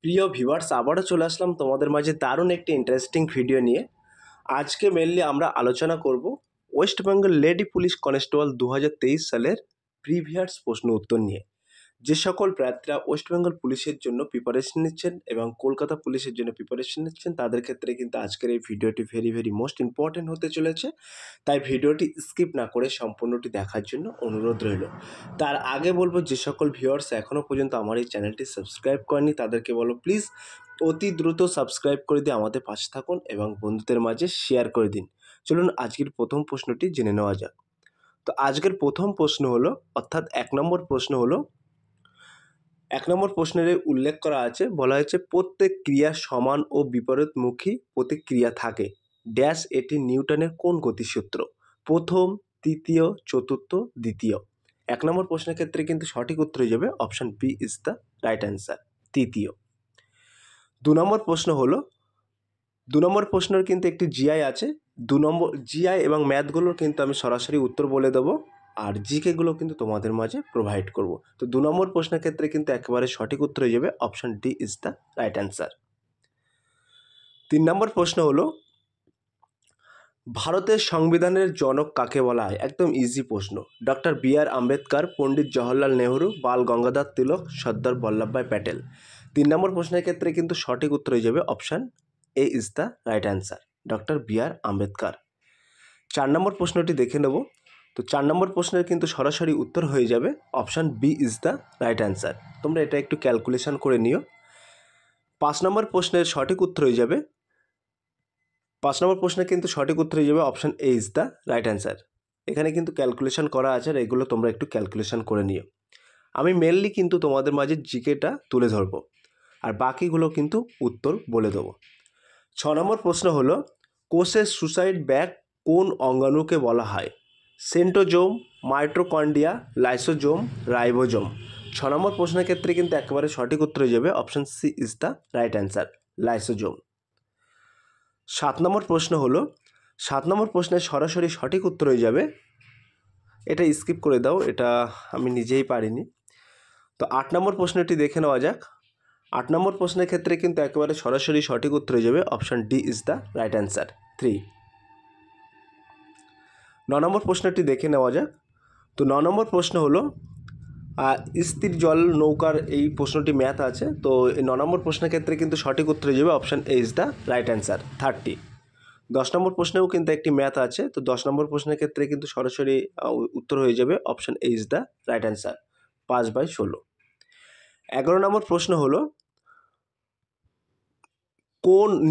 প্রিয় ভিউয়ার্স, আবারও চলে আসলাম তোমাদের মাঝে দারুণ একটি ইন্টারেস্টিং ভিডিও নিয়ে। আজকে মেনলি আমরা আলোচনা করব West Bengal lady police constable 2023 সালের প্রিভিয়াস প্রশ্ন উত্তর নিয়ে। যে সকল প্রার্থীরা ওয়েস্ট বেঙ্গল পুলিশের জন্য প্রিপারেশন নিচ্ছেন এবং কলকাতা পুলিশের জন্য প্রিপারেশন নিচ্ছেন তাদের ক্ষেত্রে কিন্তু আজকের এই ভিডিওটি ভেরি মোস্ট ইম্পর্টেন্ট হতে চলেছে। তাই ভিডিওটি স্কিপ না করে সম্পূর্ণটি দেখার জন্য অনুরোধ রইল। তার আগে বলবো, যে সকল ভিউয়ার্স এখনও পর্যন্ত আমার এই চ্যানেলটি সাবস্ক্রাইব করেনি তাদেরকে বলো প্লিজ অতি দ্রুত সাবস্ক্রাইব করে দিয়ে আমাদের পাশে থাকুন এবং বন্ধুদের মাঝে শেয়ার করে দিন। চলুন আজকের প্রথম প্রশ্নটি জেনে নেওয়া যাক। তো আজকের প্রথম প্রশ্ন হলো, অর্থাৎ 1 নম্বর প্রশ্ন হলো, 1 নম্বর প্রশ্নের উল্লেখ করা আছে, বলা হয়েছে প্রত্যেক ক্রিয়া সমান ও বিপরীতমুখী প্রতিক্রিয়া থাকে ড্যাশ এটি নিউটনের কোন গতিসূত্র? প্রথম, তৃতীয়, চতুর্থ, দ্বিতীয়। 1 নম্বর প্রশ্নের ক্ষেত্রে কিন্তু সঠিক উত্তর হয়ে যাবে option B is the right answer, তৃতীয়। 2 নম্বর প্রশ্ন হলো, 2 নম্বর প্রশ্নের কিন্তু একটি জিআই আছে। 2 নম্বর জিআই এবং ম্যাথগুলোর কিন্তু আমি সরাসরি উত্তর বলে দেবো, আর জিকেগুলো কিন্তু তোমাদের মাঝে প্রোভাইড করব। তো 2 নম্বর প্রশ্নের ক্ষেত্রে কিন্তু একেবারে সঠিক উত্তর হয়ে যাবে option D is the right answer. 3 নম্বর প্রশ্ন হলো, ভারতের সংবিধানের জনক কাকে বলা হয়? একদম ইজি প্রশ্ন। Doctor B R. আম্বেদকর, পণ্ডিত জওহরলাল নেহরু, বাল গঙ্গাধর তিলক, সর্দার বল্লভভাই প্যাটেল। 3 নম্বর প্রশ্নের ক্ষেত্রে কিন্তু সঠিক উত্তর হয়ে যাবে option A is the right answer, doctor B R. Ambedkar. 4 নম্বর প্রশ্নটি দেখে নেব। তো 4 নম্বর প্রশ্নের কিন্তু সরাসরি উত্তর হয়ে যাবে option B is the right answer. তোমরা এটা একটু ক্যালকুলেশন করে নিও। 5 নম্বর প্রশ্নের সঠিক উত্তর হয়ে যাবে, 5 নম্বর প্রশ্নের কিন্তু সঠিক উত্তর হয়ে যাবে option A is the right answer. এখানে কিন্তু ক্যালকুলেশন করা আছে, আর এগুলো তোমরা একটু ক্যালকুলেশন করে নিও। আমি মেনলি কিন্তু তোমাদের মাঝে জিকেটা তুলে ধরবো, আর বাকিগুলো কিন্তু উত্তর বলে দেবো। 6 নম্বর প্রশ্ন হলো, কোষের সুসাইড ব্যাগ কোন অঙ্গাণুকে বলা হয়? Centrosome, mitochondria, lysosome, ribosome. 6 নম্বর প্রশ্নের ক্ষেত্রে কিন্তু একেবারে সঠিক উত্তর হয়ে যাবে option C is the right answer, lysosome. 7 নম্বর প্রশ্ন হলো, 7 নম্বর প্রশ্নের সরাসরি সঠিক উত্তর হয়ে যাবে, এটা স্কিপ করে দাও, এটা আমি নিজেই পারিনি। তো 8 নম্বর প্রশ্নটি দেখে নেওয়া যাক। 8 নম্বর প্রশ্নের ক্ষেত্রে কিন্তু একেবারে সরাসরি সঠিক উত্তর হয়ে যাবে option D is the right answer, 3। 9 নম্বর প্রশ্নটি দেখে নেওয়া যাক। তো 9 নম্বর প্রশ্ন হলো, স্থির জল নৌকার এই প্রশ্নটি ম্যাথ আছে। তো এই 9 নম্বর প্রশ্নের ক্ষেত্রে কিন্তু সঠিক উত্তর হয়ে যাবে option A is the right answer, 30। 10 নম্বর প্রশ্নেও কিন্তু একটি ম্যাথ আছে। তো 10 নম্বর প্রশ্নের ক্ষেত্রে কিন্তু সরাসরি উত্তর হয়ে যাবে option A is the right answer, 5/16। 11 নম্বর প্রশ্ন হলো,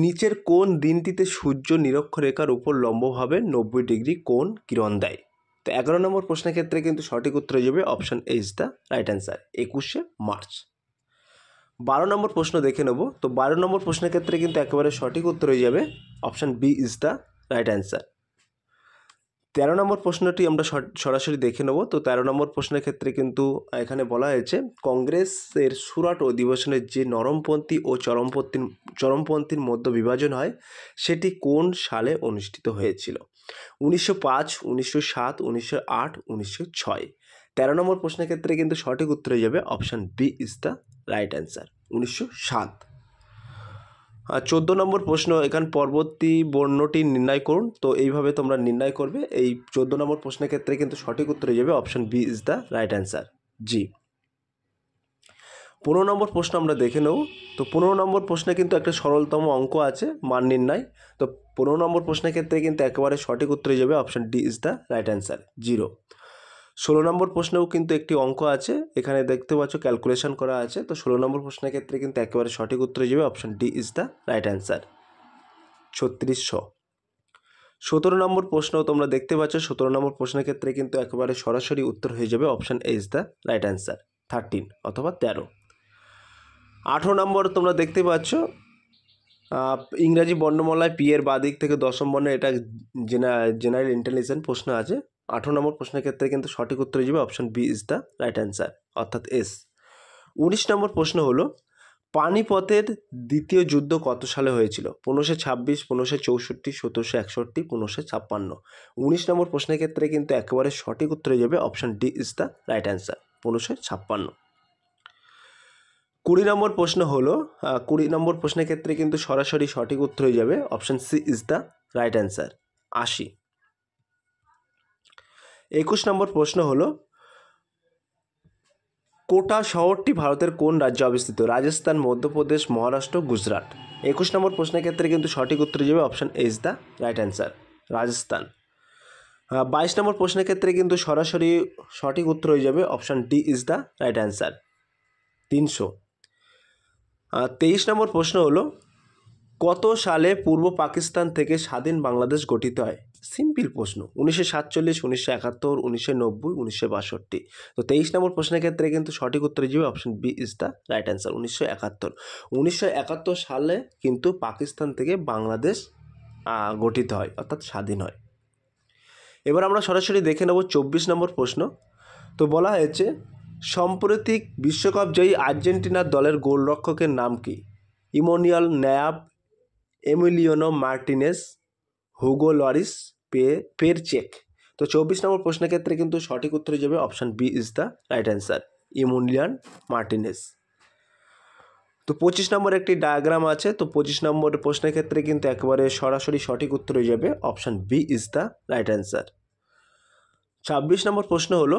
নিচের কোন দিনটিতে সূর্য নিরক্ষরেখার উপর লম্বভাবে 90 ডিগ্রি কোণ কিরণ দেয়? তো 11 নম্বর প্রশ্নের ক্ষেত্রে কিন্তু সঠিক উত্তর হয়ে যাবে option A is the right answer, 21শে মার্চ। 12 নম্বর প্রশ্ন দেখে নেব। তো 12 নম্বর প্রশ্নের ক্ষেত্রে কিন্তু একেবারে সঠিক উত্তর হয়ে যাবে option B is the right answer. 13 নম্বর প্রশ্নটি আমরা সরাসরি দেখে নেব। তো 13 নম্বর প্রশ্নের ক্ষেত্রে কিন্তু এখানে বলা হয়েছে, কংগ্রেসের সুরাট অধিবেশনের যে নরমপন্থী ও চরমপন্থীর মধ্যে বিভাজন হয় সেটি কোন সালে অনুষ্ঠিত হয়েছিল? 1905, 1907, 1908, 1906। 13 নম্বর প্রশ্নের ক্ষেত্রে কিন্তু সঠিক উত্তর হয়ে যাবে option B is the right answer, 1907। 14 নম্বর প্রশ্ন, এখানে পরবর্তী বর্ণটি নির্ণয় করুন। তো এইভাবে তোমরা নির্ণয় করবে। এই 14 নম্বর প্রশ্নের ক্ষেত্রে কিন্তু সঠিক উত্তর হয়ে যাবে option B is the right answer, জি। 15 নম্বর প্রশ্ন আমরা দেখে নেব। তো 15 নম্বর প্রশ্নে কিন্তু একটা সরলতম অঙ্ক আছে, মান নির্ণয়। তো 15 নম্বর প্রশ্নের ক্ষেত্রে কিন্তু একেবারে সঠিক উত্তর হয়ে যাবে option D is the right answer, 0। 16 নম্বর প্রশ্নেও কিন্তু একটি অঙ্ক আছে, এখানে দেখতে পাচ্ছ ক্যালকুলেশন করা আছে। তো 16 নম্বর প্রশ্নের ক্ষেত্রে কিন্তু একেবারে সঠিক উত্তর হয়ে যাবে option D is the right answer, 3600। 17 নম্বর প্রশ্ন তোমরা দেখতে পাচ্ছ, 17 নম্বর প্রশ্নের ক্ষেত্রে কিন্তু একেবারে সরাসরি উত্তর হয়ে যাবে option A is the right answer, 13 অথবা 13। 18 নম্বর তোমরা দেখতে পাচ্ছ, ইংরাজি বর্ণমালায় পি এর বাদিক থেকে দশম বর্ণে, এটা জেনারেল ইন্টেলিজেন্স প্রশ্ন আছে। 18 নম্বর প্রশ্নের ক্ষেত্রে কিন্তু সঠিক উত্তর হয়ে যাবে option B is the right answer, অর্থাৎ এস। 19 নম্বর প্রশ্ন হলো, পানিপথের দ্বিতীয় যুদ্ধ কত সালে হয়েছিল? 1526, 1564, 1761, 1556। 19 নম্বর প্রশ্নের ক্ষেত্রে কিন্তু একেবারে সঠিক উত্তর হয়ে যাবে option D is the right answer, 1556। 20 নম্বর প্রশ্ন হলো 20 নম্বর প্রশ্নের ক্ষেত্রে কিন্তু সরাসরি সঠিক উত্তর হয়ে যাবে option C is the right answer 80। 21 নম্বর প্রশ্ন হলো কোটা শহরটি ভারতের কোন রাজ্যে অবস্থিত? রাজস্থান, মধ্যপ্রদেশ, মহারাষ্ট্র, গুজরাট। 21 নম্বর প্রশ্নের ক্ষেত্রে কিন্তু সঠিক উত্তর হয়ে যাবে option A is the right answer Rajasthan. 22 নম্বর প্রশ্নের ক্ষেত্রে কিন্তু সরাসরি সঠিক উত্তর হয়ে যাবে option D is the right answer 300। 23 নম্বর প্রশ্ন হলো কত সালে পূর্ব পাকিস্তান থেকে স্বাধীন বাংলাদেশ গঠিত হয়? সিম্পল প্রশ্ন, 1947, 1971, 1990, 1962। তো 23 নম্বর প্রশ্নের ক্ষেত্রে কিন্তু সঠিক উত্তর হয়ে যাবে option B is the right answer 1971। 1971 সালে কিন্তু পাকিস্তান থেকে বাংলাদেশ গঠিত হয়, অর্থাৎ স্বাধীন হয়। এবার আমরা সরাসরি দেখে নেব 24 নম্বর প্রশ্ন। তো বলা হয়েছে সাম্প্রতিক বিশ্বকাপ জয়ী আর্জেন্টিনার দলের গোলরক্ষকের নাম কি? ইমানুয়েল নয়ের, এমিলিয়ানো মার্টিনেজ, হুগো লরিস, পেরচেক। তো 24 নম্বর প্রশ্নের ক্ষেত্রে কিন্তু সঠিক উত্তর হয়ে যাবে option B is the right answer Emmanuel Martinez. তো 25 নম্বর একটি ডায়াগ্রাম আছে, তো 25 নম্বর প্রশ্নের ক্ষেত্রে কিন্তু একেবারে সরাসরি সঠিক উত্তর হয়ে যাবে option B is the right answer. 26 নম্বর প্রশ্ন হলো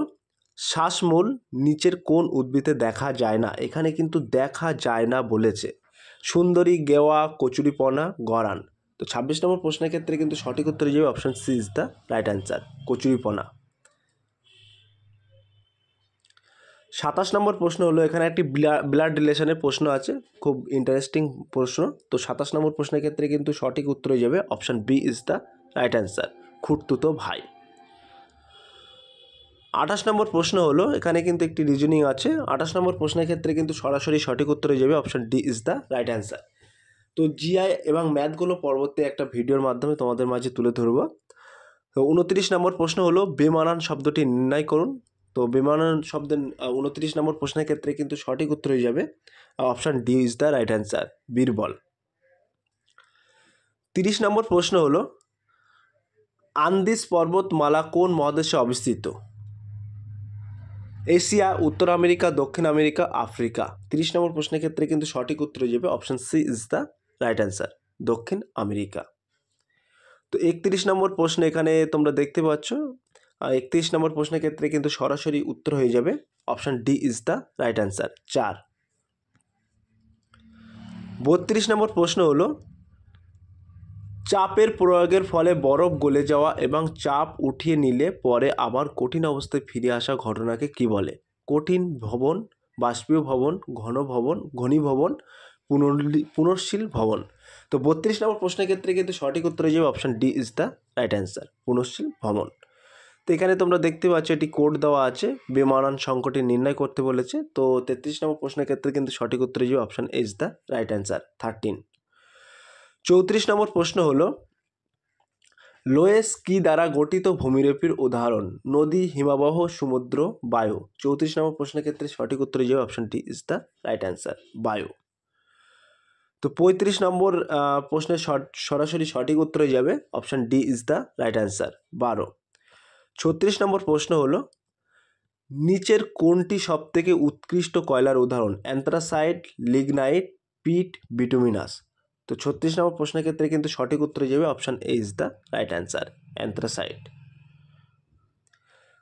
শ্বাসমূল নিচের কোন উদ্ভিদে দেখা যায় না? এখানে কিন্তু দেখা যায় না বলেছে, সুন্দরী, গেওয়া, কচুরিপনা, গরান। তো 26 নম্বর প্রশ্নের ক্ষেত্রে কিন্তু সঠিক উত্তর হয়ে যাবে option C is the right answer কচুরিপনা। 27 নম্বর প্রশ্ন হলো এখানে একটি ব্লাড রিলেশনের প্রশ্ন আছে, খুব ইন্টারেস্টিং প্রশ্ন। তো 27 নম্বর প্রশ্নের ক্ষেত্রে কিন্তু সঠিক উত্তর হয়ে যাবে option B is the right answer খুড়তুতো ভাই। 28 নম্বর প্রশ্ন হলো এখানে কিন্তু একটি রিজনিং আছে। 28 নম্বর প্রশ্নের ক্ষেত্রে কিন্তু সরাসরি সঠিক উত্তর হয়ে যাবে option D is the right answer. তো জিআই এবং ম্যাথগুলো পরবর্তী একটা ভিডিওর মাধ্যমে তোমাদের মাঝে তুলে ধরব। তো 29 নম্বর প্রশ্ন হলো বেমানান শব্দটি নির্ণয় করুন। তো বেমানান শব্দের 29 নম্বর প্রশ্নের ক্ষেত্রে কিন্তু সঠিক উত্তর হয়ে যাবে option D is the right answer Birbal. 30 নম্বর প্রশ্ন হলো আন্দিজ পর্বতমালা কোন মহাদেশে অবস্থিত? এশিয়া, উত্তর আমেরিকা, দক্ষিণ আমেরিকা, আফ্রিকা। 30 নম্বর প্রশ্নের ক্ষেত্রে কিন্তু সঠিক উত্তর হয়ে যাবে option C is the right answer দক্ষিণ আমেরিকা। তো 31 নম্বর প্রশ্ন এখানে তোমরা দেখতে পাচ্ছ, 31 নম্বর প্রশ্নের ক্ষেত্রে কিন্তু সরাসরি উত্তর হয়ে যাবে option D is the right answer 4। 32 নম্বর প্রশ্ন হলো চাপের প্রয়োগের ফলে বরফ গলে যাওয়া এবং চাপ উঠিয়ে নিলে পরে আবার কঠিন অবস্থায় ফিরে আসা ঘটনাকে কি বলে? কঠিন ভবন, বাষ্পীয় ভবন, ঘন ভবন, ঘনীভবন, পুনর্শীল ভবন। তো 32 নম্বর প্রশ্নের ক্ষেত্রে কিন্তু সঠিক উত্তর হয়ে যাবে option D is the right answer পুনর্শীল ভবন। তো এখানে তোমরা দেখতে পাচ্ছ এটি কোড দেওয়া আছে, বেমানান সংকটে নির্ণয় করতে বলেছে। তো 33 নম্বর প্রশ্নের ক্ষেত্রে কিন্তু সঠিক উত্তর হয়ে যাবে option A is the right answer 13। 34 নম্বর প্রশ্ন হলো লোয়েস কি দ্বারা গঠিত ভূমিরূপের উদাহরণ? নদী, হিমবাহ, সমুদ্র, বায়ু। 34 নম্বর প্রশ্নের ক্ষেত্রে সঠিক উত্তর হয়ে যাবে option D is the right answer বায়ু। তো 35 নম্বর প্রশ্নের সরাসরি সঠিক উত্তর হয়ে যাবে option D is the right answer 12। 36 নম্বর প্রশ্ন হলো নিচের কোনটি সবথেকে উৎকৃষ্ট কয়লার উদাহরণ? অ্যান্থ্রাসাইট, লিগনাইট, পিট, বিটুমিনাস। তো 36 নম্বর প্রশ্নের ক্ষেত্রে কিন্তু সঠিক উত্তর হয়ে যাবে option A is the right answer anthracite.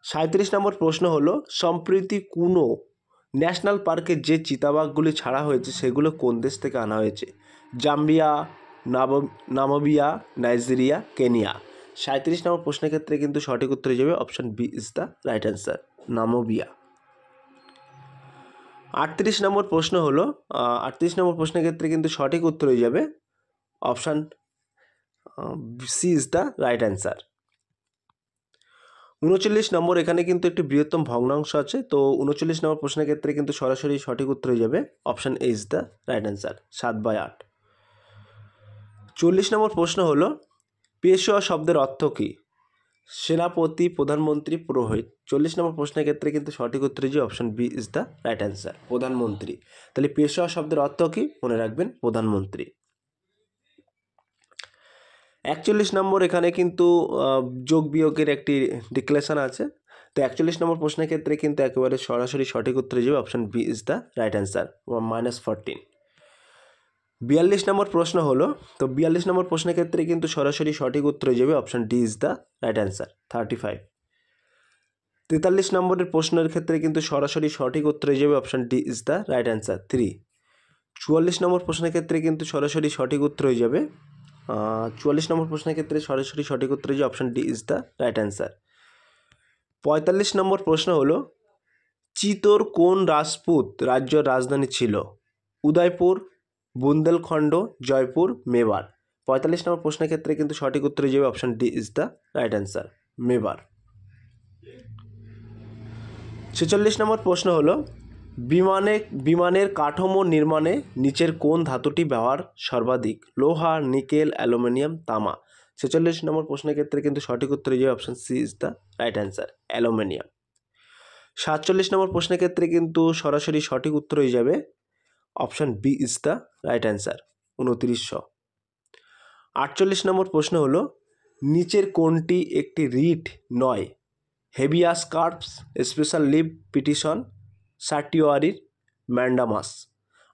37 নম্বর প্রশ্ন হলো সম্প্রতি কোনো ন্যাশনাল পার্কে যে চিতাবাঘগুলি ছাড়া হয়েছে সেগুলো কোন দেশ থেকে আনা হয়েছে? Zambia, Namibia, Nigeria, Kenya. 37 নম্বর প্রশ্নের ক্ষেত্রে কিন্তু সঠিক উত্তর হয়ে যাবে option B is the right answer Namibia. 38 নম্বর প্রশ্ন হলো 38 নম্বর প্রশ্নের ক্ষেত্রে কিন্তু সঠিক উত্তর হয়ে যাবে option C is the right answer. 39 নম্বর এখানে কিন্তু একটি বৃহত্তম ভগ্নাংশ আছে। তো 39 নম্বর প্রশ্নের ক্ষেত্রে কিন্তু সরাসরি সঠিক উত্তর হয়ে যাবে option A is the right answer 7/8। 40 নম্বর প্রশ্ন হলো পেশোয়া শব্দের অর্থ কী? সেনাপতি, প্রধানমন্ত্রী, পুরোহিত। 40 নম্বর প্রশ্নের ক্ষেত্রে কিন্তু সঠিক উত্তর হয়ে যাবে option B is the right answer প্রধানমন্ত্রী। তাহলে পেশোয়া শব্দের অর্থ কী মনে রাখবেন? প্রধানমন্ত্রী। 41 নম্বর এখানে কিন্তু যোগ বিয়োগের একটি ডিক্লেশন আছে। তো 41 নম্বর প্রশ্নের ক্ষেত্রে কিন্তু একেবারে সরাসরি সঠিক উত্তর হয়ে যাবে option B is the right answer, -14। 42 নম্বর প্রশ্ন হলো, তো 42 নম্বর প্রশ্নের ক্ষেত্রে কিন্তু সরাসরি সঠিক উত্তর হয়ে যাবে option D is the right answer, 35। 43 নম্বরের প্রশ্নের ক্ষেত্রে কিন্তু সরাসরি সঠিক উত্তর হয়ে যাবে option D is the right answer, 3। 44 নম্বর প্রশ্নের ক্ষেত্রে কিন্তু সরাসরি সঠিক উত্তর হয়ে যাবে 44 নম্বর প্রশ্নের ক্ষেত্রে সরাসরি সঠিক উত্তর হয়ে যাবে option D is the right answer. 45 নম্বর প্রশ্ন হলো, চিতোর কোন রাজপুত রাজ্যের রাজধানী ছিল? উদয়পুর, বুন্দেলখণ্ড, জয়পুর, মেবার। 45 নম্বর প্রশ্নের ক্ষেত্রে কিন্তু সঠিক উত্তর হয়ে যাবে option D is the right answer, Mewar. 46 number প্রশ্ন হলো, বিমানের কাঠামো নির্মাণে নিচের কোন ধাতুটি ব্যবহার সর্বাধিক? লোহা, নিকেল, অ্যালুমিনিয়াম, তামা। 46 নম্বর প্রশ্নের ক্ষেত্রে কিন্তু সঠিক উত্তর হয়ে যাবে option C is the right answer, aluminium. 47 নম্বর প্রশ্নের ক্ষেত্রে কিন্তু সরাসরি সঠিক উত্তর হয়ে যাবে option B is the right answer, 2900। 48 নম্বর প্রশ্ন হলো, নিচের কোনটি একটি রিট নয়? Habeas corpus, special leave petition, certiorari, mandamus.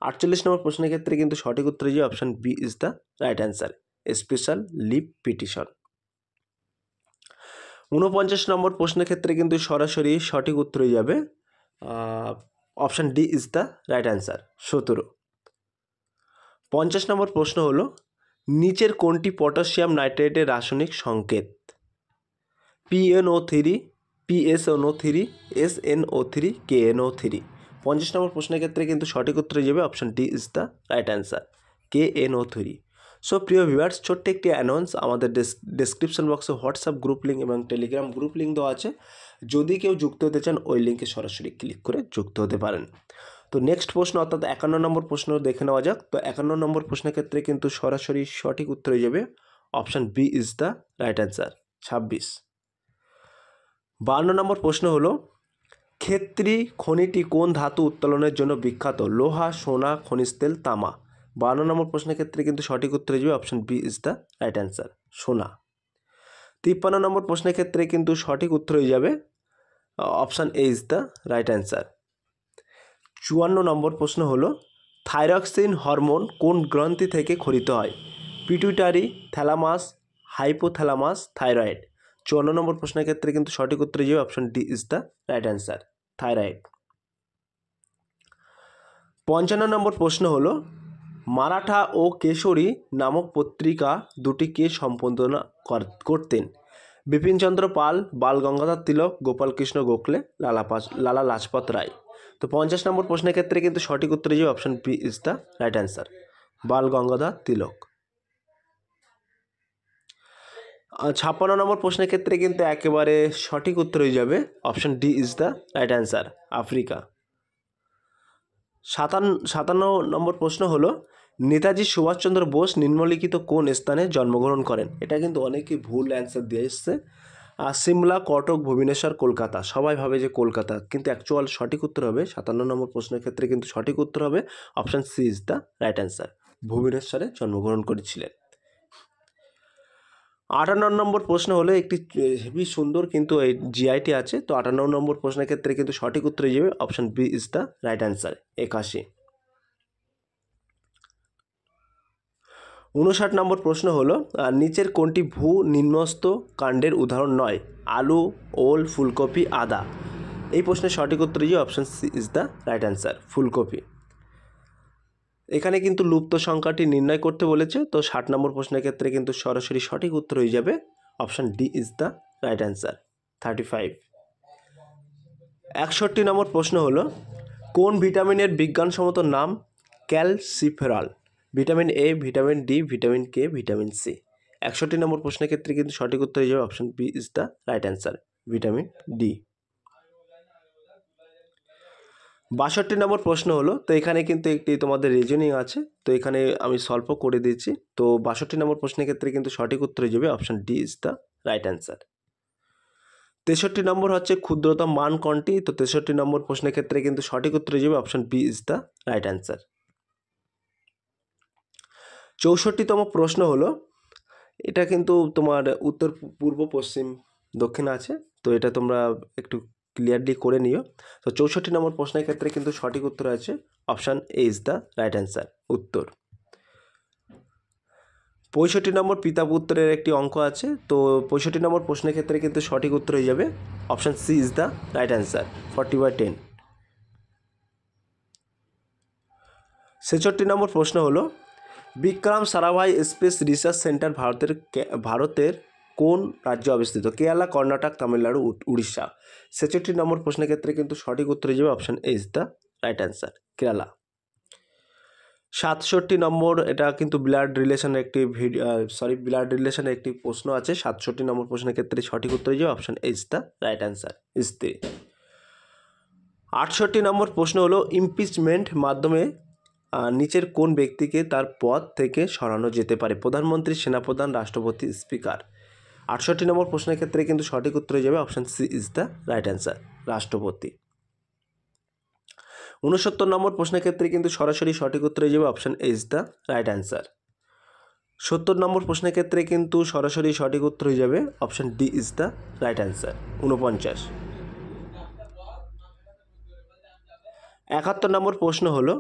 48 নম্বর প্রশ্নের ক্ষেত্রে কিন্তু সঠিক উত্তর হয়ে যাবে option B is the right answer, special leave petition. 49 নম্বর প্রশ্নের ক্ষেত্রে কিন্তু সরাসরি সঠিক উত্তর হয়ে যাবে option D is the right answer, 17। 50 নম্বর প্রশ্ন হলো, নিচের কোনটি পটাশিয়াম নাইট্রেটের রাসায়নিক সংকেত? PnO3, PsNO3, SnO3, KNO3। 50 নম্বর প্রশ্নের ক্ষেত্রে কিন্তু সঠিক উত্তর হয়ে যাবে option D is the right answer, KNO3। So প্রিয় ভিউয়ার্স, ছোট্ট একটি অ্যানাউন্স, আমাদের ডেসক্রিপশন বক্সে হোয়াটসঅ্যাপ গ্রুপ লিঙ্ক এবং টেলিগ্রাম গ্রুপ লিঙ্ক দেওয়া আছে। যদি কেউ যুক্ত হতে চান ওই লিঙ্কে সরাসরি ক্লিক করে যুক্ত হতে পারেন। তো নেক্সট প্রশ্ন অর্থাৎ 51 নম্বর প্রশ্ন দেখে নেওয়া যাক। তো 51 নম্বর প্রশ্নের ক্ষেত্রে কিন্তু সরাসরি সঠিক উত্তর হয়ে যাবে option B is the right answer, 26। 52 number প্রশ্ন হলো, ক্ষেত্রী খনিটি কোন ধাতু উত্তোলনের জন্য বিখ্যাত? লোহা, সোনা, খনিজ তেল, তামা। 52 নম্বর প্রশ্নের ক্ষেত্রে কিন্তু সঠিক উত্তর হয়ে যাবে option B is the right answer, সোনা। 53 নম্বর প্রশ্নের ক্ষেত্রে কিন্তু সঠিক উত্তর হয়ে যাবে option A is the right answer. 54 নম্বর প্রশ্ন হলো, থাইরক্সিন হরমোন কোন গ্রন্থি থেকে ক্ষরিত হয়? Pituitary, thalamus, hypothalamus, thyroid. 54 নম্বর প্রশ্নের ক্ষেত্রে কিন্তু সঠিক উত্তর হয়ে যাবে option D is the right answer, thyroid. 55 নম্বর প্রশ্ন হলো, মারাঠা ও কেশরী নামক পত্রিকা দুটি কে সম্পাদনা করতেন? বিপিনচন্দ্র পাল, বাল গঙ্গাধর তিলক, গোপালকৃষ্ণ গোখলে, লালা লাজপত রায়। তো 50 নম্বর প্রশ্নের ক্ষেত্রে কিন্তু সঠিক উত্তর হয়ে যাবে option B is the right answer, Bal Gangadhar Tilak. 56 নম্বর প্রশ্নের ক্ষেত্রে কিন্তু একেবারে সঠিক উত্তর হয়ে যাবে option D is the right answer, Africa. 57 নম্বর প্রশ্ন হলো, নেতাজি সুভাষচন্দ্র বোস নিম্নলিখিত কোন স্থানে জন্মগ্রহণ করেন? এটা কিন্তু অনেকেই ভুল অ্যান্সার দিয়ে এসছে। সিমলা, কটক, ভুবনেশ্বর, কলকাতা। সবাই ভাবে যে কলকাতা, কিন্তু অ্যাকচুয়াল সঠিক উত্তর হবে 57 নম্বর প্রশ্নের ক্ষেত্রে কিন্তু সঠিক উত্তর হবে option C is the right answer, ভুবনেশ্বরে জন্মগ্রহণ করেছিলেন। 58 নম্বর প্রশ্ন হলো, একটি হেভি সুন্দর কিন্তু এই জিআইটি আছে। তো 58 নম্বর প্রশ্নের ক্ষেত্রে কিন্তু সঠিক উত্তর হয়ে যাবে option B is the right answer, 81। 59 number প্রশ্ন হলো, নিচের কোনটি ভূ নিম্নস্থ কাণ্ডের উদাহরণ নয়? আলু, ওল, ফুলকপি, আদা। এই প্রশ্নের সঠিক উত্তর হয়ে যাবে option C is the right answer, ফুলকপি। এখানে কিন্তু লুপ্ত সংখ্যাটি নির্ণয় করতে বলেছে। তো 60 নম্বর প্রশ্নের ক্ষেত্রে কিন্তু সরাসরি সঠিক উত্তর হয়ে যাবে option D is the right answer, 35। 61 number প্রশ্ন হলো, কোন ভিটামিনের বিজ্ঞানসম্মত নাম calciferol? Vitamin A, vitamin D, vitamin K, vitamin C. 61 number প্রশ্নের ক্ষেত্রে কিন্তু সঠিক উত্তর হয়ে যাবে option B is the right answer, vitamin D. 62 number প্রশ্ন হলো, তো এখানে কিন্তু একটি তোমাদের রিজনিং আছে, তো এখানে আমি সলভ করে দিয়েছি। তো 62 নম্বর প্রশ্নের ক্ষেত্রে কিন্তু সঠিক উত্তর হয়ে যাবে option D is the right answer. 63 নম্বর হচ্ছে ক্ষুদ্রতম মান কোনটি? তো 63 নম্বর প্রশ্নের ক্ষেত্রে কিন্তু সঠিক উত্তর হয়ে যাবে option B is the right answer. 64তম প্রশ্ন হলো, এটা কিন্তু তোমার উত্তর, পূর্ব, পশ্চিম, দক্ষিণ আছে। তো এটা তোমরা একটু ক্লিয়ারলি করে নিও। তো 64 নম্বর প্রশ্নের ক্ষেত্রে কিন্তু সঠিক উত্তর আছে option A is the right answer উত্তর। 65 নম্বর পিতা পুত্রের একটি অঙ্ক আছে, তো 65 নম্বর প্রশ্নের ক্ষেত্রে কিন্তু সঠিক উত্তর হয়ে যাবে option C is the right answer 40/10। 66 number প্রশ্ন হলো Vikram Sarabhai space research centre ভারতের কোন রাজ্যে অবস্থিত? কেরালা, কর্ণাটক, তামিলনাড়ু, উড়িষ্যা। 66 নম্বর প্রশ্নের ক্ষেত্রে কিন্তু সঠিক উত্তর হয়ে যাবে option A is the right answer Kerala. 67 নম্বর, এটা কিন্তু ব্লাড রিলেশনের একটি প্রশ্ন আছে। 67 নম্বর প্রশ্নের ক্ষেত্রে সঠিক উত্তর হয়ে যাবে option A is the right answer স্ত্রী। 68 নম্বর প্রশ্ন হলো ইমপিচমেন্ট মাধ্যমে নিচের কোন ব্যক্তিকে তার পদ থেকে সরানো যেতে পারে? প্রধানমন্ত্রী, সেনাপ্রধান, রাষ্ট্রপতি, স্পিকার। 68 নম্বর প্রশ্নের ক্ষেত্রে কিন্তু সঠিক উত্তর হয়ে যাবে option C is the right answer রাষ্ট্রপতি। 69 নম্বর প্রশ্নের ক্ষেত্রে কিন্তু সরাসরি সঠিক উত্তর হয়ে যাবে option A is the right answer. 70 নম্বর প্রশ্নের ক্ষেত্রে কিন্তু সরাসরি সঠিক উত্তর হয়ে যাবে option D is the right answer 49। 71 নম্বর প্রশ্ন হলো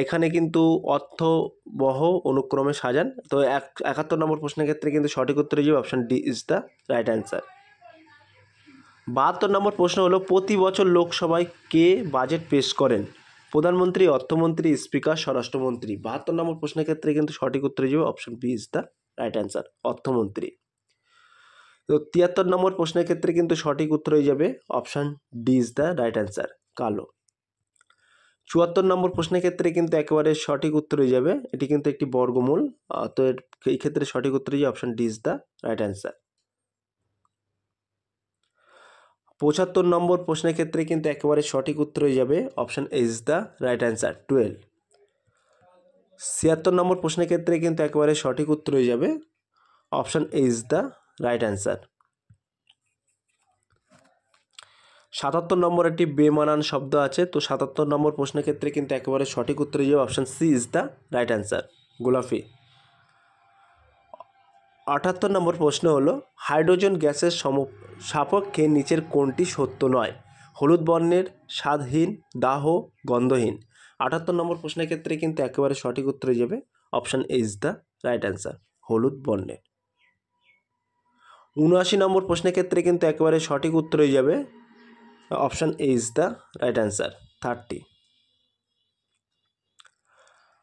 এখানে কিন্তু অর্থবহ অনুক্রমে সাজান। তো 71 নম্বর প্রশ্নের ক্ষেত্রে কিন্তু সঠিক উত্তর হয়ে যাবে option D is the right answer. 72 নম্বর প্রশ্ন হলো প্রতি বছর লোকসভায় কে বাজেট পেশ করেন? প্রধানমন্ত্রী, অর্থমন্ত্রী, স্পিকার, স্বরাষ্ট্রমন্ত্রী। 72 নম্বর প্রশ্নের ক্ষেত্রে কিন্তু সঠিক উত্তর হয়ে যাবে option B is the right answer অর্থমন্ত্রী। তো 73 নম্বর প্রশ্নের ক্ষেত্রে কিন্তু সঠিক উত্তর হয়ে যাবে option D is the right answer কালো। 74 নম্বর প্রশ্নের ক্ষেত্রে কিন্তু একেবারে সঠিক উত্তর হয়ে যাবে, এটি কিন্তু একটি বর্গমূল, তো এই ক্ষেত্রে সঠিক উত্তর হয়ে যাবে option D is the right answer. 75 নম্বর প্রশ্নের ক্ষেত্রে কিন্তু একেবারে সঠিক উত্তর হয়ে যাবে option A is the right answer 12। 76 নম্বর প্রশ্নের ক্ষেত্রে কিন্তু একেবারে সঠিক উত্তর হয়ে যাবে option A is the right answer. 77 নম্বর একটি বেমানান শব্দ আছে, তো 77 নম্বর প্রশ্নের ক্ষেত্রে কিন্তু একেবারে সঠিক উত্তর হয়ে যাবে option C is the right answer গোলাপি। 78 নম্বর প্রশ্ন হলো হাইড্রোজেন গ্যাসের সাপেক্ষে নিচের কোনটি সত্য নয়? হলুদ বর্ণের, স্বাদহীন, দাহ, গন্ধহীন। 78 নম্বর প্রশ্নের ক্ষেত্রে কিন্তু একেবারে সঠিক উত্তর হয়ে যাবে option A is the right answer হলুদ বর্ণের। 79 নম্বর প্রশ্নের ক্ষেত্রে কিন্তু একেবারে সঠিক উত্তর হয়ে যাবে option A is the right answer 30।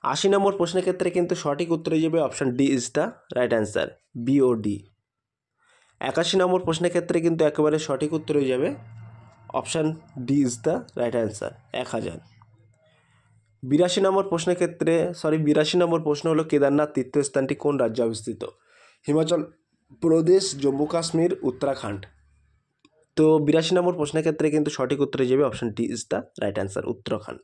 80 নম্বর প্রশ্নের ক্ষেত্রে কিন্তু সঠিক উত্তর হয়ে যাবে option D is the right answer BOD. 81 নম্বর প্রশ্নের ক্ষেত্রে কিন্তু একেবারে সঠিক উত্তর হয়ে যাবে option D is the right answer 1000। 82 নম্বর প্রশ্নের ক্ষেত্রে 82 নম্বর প্রশ্ন হলো কেদারনাথ তীর্থস্থানটি কোন রাজ্যে অবস্থিত? হিমাচল প্রদেশ, জম্মু কাশ্মীর, উত্তরাখণ্ড। তো 82 নম্বর প্রশ্নের ক্ষেত্রে কিন্তু সঠিক উত্তর হয়ে যাবে option D is the right answer Uttarakhand.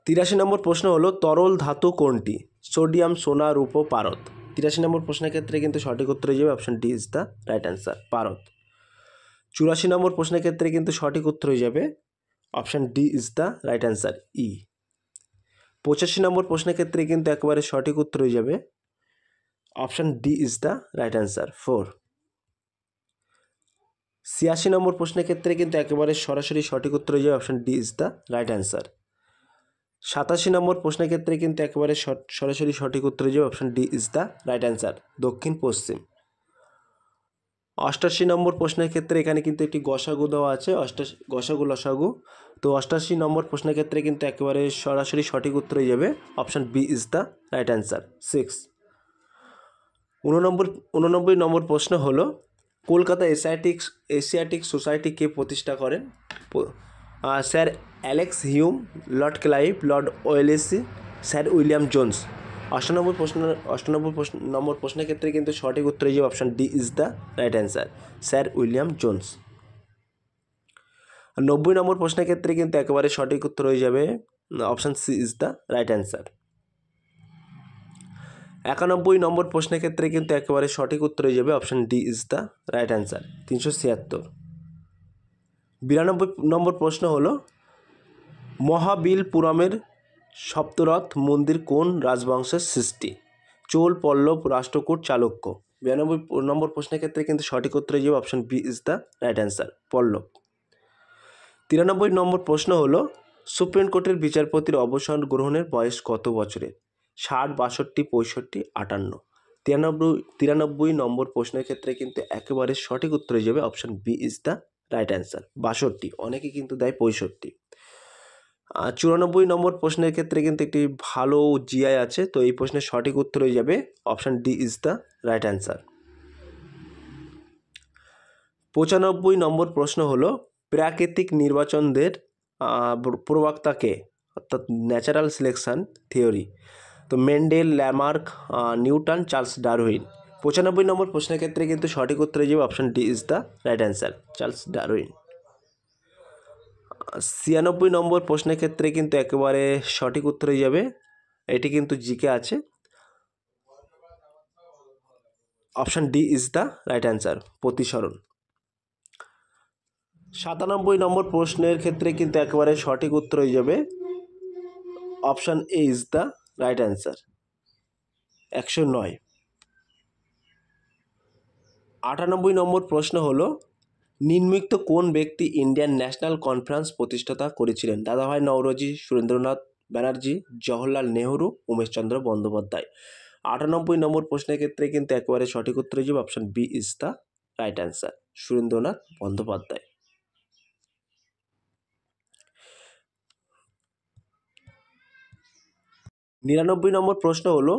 83 নম্বর প্রশ্ন হলো তরল ধাতু কোনটি? সোডিয়াম, সোনা, রূপ, পারদ। 83 নম্বর প্রশ্নের ক্ষেত্রে কিন্তু সঠিক উত্তর হয়ে যাবে option D is the right answer পারদ। 84 নম্বর প্রশ্নের ক্ষেত্রে কিন্তু সঠিক উত্তর হয়ে যাবে option D is the right answer E. 85 নম্বর প্রশ্নের ক্ষেত্রে কিন্তু একেবারে সঠিক উত্তর হয়ে যাবে option D is the right answer 4। 86 নম্বর প্রশ্নের ক্ষেত্রে কিন্তু একেবারে সরাসরি সঠিক উত্তর হয়ে যাবে option D is the right answer. 87 নম্বর প্রশ্নের ক্ষেত্রে কিন্তু একেবারে সরাসরি সঠিক উত্তর হয়ে যাবে option D is the right answer দক্ষিণ পশ্চিম। 88 নম্বর প্রশ্নের ক্ষেত্রে এখানে কিন্তু একটি গসাগু দেওয়া আছে, গসাগু লসাগু। তো 88 নম্বর প্রশ্নের ক্ষেত্রে কিন্তু একেবারে সরাসরি সঠিক উত্তর হয়ে যাবে option B is the right answer 6। 89 number প্রশ্ন হলো কলকাতা এশিয়াটিক সোসাইটি কে প্রতিষ্ঠা করেন? Sir Alex Hume, lord Clive, lord Wellesley, sir William Jones. 98 number প্রশ্নের ক্ষেত্রে কিন্তু সঠিক উত্তর হয়ে যাবে option D is the right answer sir William Jones. 90 number প্রশ্নের ক্ষেত্রে কিন্তু একেবারে সঠিক উত্তর হয়ে যাবে option C is the right answer. 91 number প্রশ্নের ক্ষেত্রে কিন্তু একেবারে সঠিক উত্তর হয়ে যাবে option D is the right answer 376। 92 নম্বর প্রশ্ন হলো মহাবিলপুরমের সপ্তরথ মন্দির কোন রাজবংশের সৃষ্টি? চোল, পল্লব, রাষ্ট্রকূট, চালুক্য। 92 নম্বর প্রশ্নের ক্ষেত্রে কিন্তু সঠিক উত্তর হয়ে যাবে option B is the right answer, Pallava. 93 নম্বর প্রশ্ন হলো সুপ্রিম কোর্টের বিচারপতির অবসর গ্রহণের বয়স কত বছরের? 60, 62, 65, 58। 93 নম্বর প্রশ্নের ক্ষেত্রে কিন্তু একেবারে সঠিক উত্তর হয়ে যাবে option B is the right answer, 62। অনেকে কিন্তু দেয় 65। 94 নম্বর প্রশ্নের ক্ষেত্রে কিন্তু একটি ভালো জিআই আছে, তো এই প্রশ্নের সঠিক উত্তর হয়ে যাবে option D is the right answer. 95 নম্বর প্রশ্ন হলো প্রাকৃতিক নির্বাচনদের প্রবক্তাকে, অর্থাৎ ন্যাচারাল সিলেকশন থিওরি, তো Mendel, Lamarck, Newton, Charles Darwin. 95 নম্বর প্রশ্নের ক্ষেত্রে কিন্তু সঠিক উত্তর হয়ে যাবে option D is the right answer, Charles Darwin. 96 নম্বর প্রশ্নের ক্ষেত্রে কিন্তু একেবারে সঠিক উত্তর হয়ে যাবে, এটি কিন্তু জিকে আছে, option D is the right answer, প্রতিসরণ। 97 নম্বর প্রশ্নের ক্ষেত্রে কিন্তু একেবারে সঠিক উত্তর হয়ে যাবে option A is the right answer, 109। 98 নম্বর প্রশ্ন হলো নিম্নলিখিত কোন ব্যক্তি ইন্ডিয়ান ন্যাশনাল কনফারেন্স প্রতিষ্ঠাতা করেছিলেন? দাদাভাই নওরোজি, সুরেন্দ্রনাথ ব্যানার্জি, জওহরলাল নেহরু, উমেশচন্দ্র বন্দ্যোপাধ্যায়। 98 নম্বর প্রশ্নের ক্ষেত্রে কিন্তু একেবারে সঠিক উত্তর হয়ে যাবে option B is the right answer, Surendranath Bandyopadhyay. 99 number প্রশ্ন হলো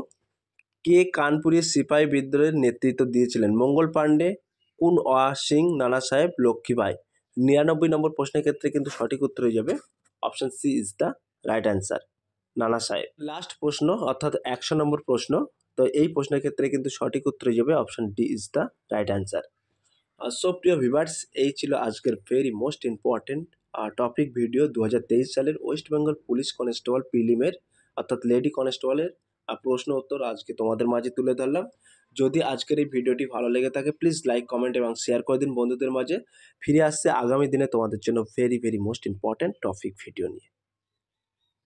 কে কানপুরের সিপাহী বিদ্রোহের নেতৃত্ব দিয়েছিলেন? মঙ্গল পাণ্ডে, কুন ওয়া সিং, নানা সাহেব, লক্ষ্মীবাই। 99 নম্বর প্রশ্নের ক্ষেত্রে কিন্তু সঠিক উত্তর হয়ে যাবে option C is the right answer, Nana Sahib. Last প্রশ্ন অর্থাৎ 100 নম্বর প্রশ্ন, তো এই প্রশ্নের ক্ষেত্রে কিন্তু সঠিক উত্তর হয়ে যাবে option D is the right answer. So প্রিয় ভিউয়ার্স, এই ছিল আজকের very most important topic video 2023 সালের ওয়েস্ট বেঙ্গল পুলিশ কনস্টেবল প্রিলিমের অর্থাৎ লেডি কনস্টেবলের প্রশ্ন উত্তর আজকে তোমাদের মাঝে তুলে ধরলাম। যদি আজকের এই ভিডিওটি ভালো লেগে থাকে প্লিজ লাইক, কমেন্ট এবং শেয়ার করে দিন বন্ধুদের মাঝে। ফিরে আসছে আগামী দিনে তোমাদের জন্য very most important topic video নিয়ে।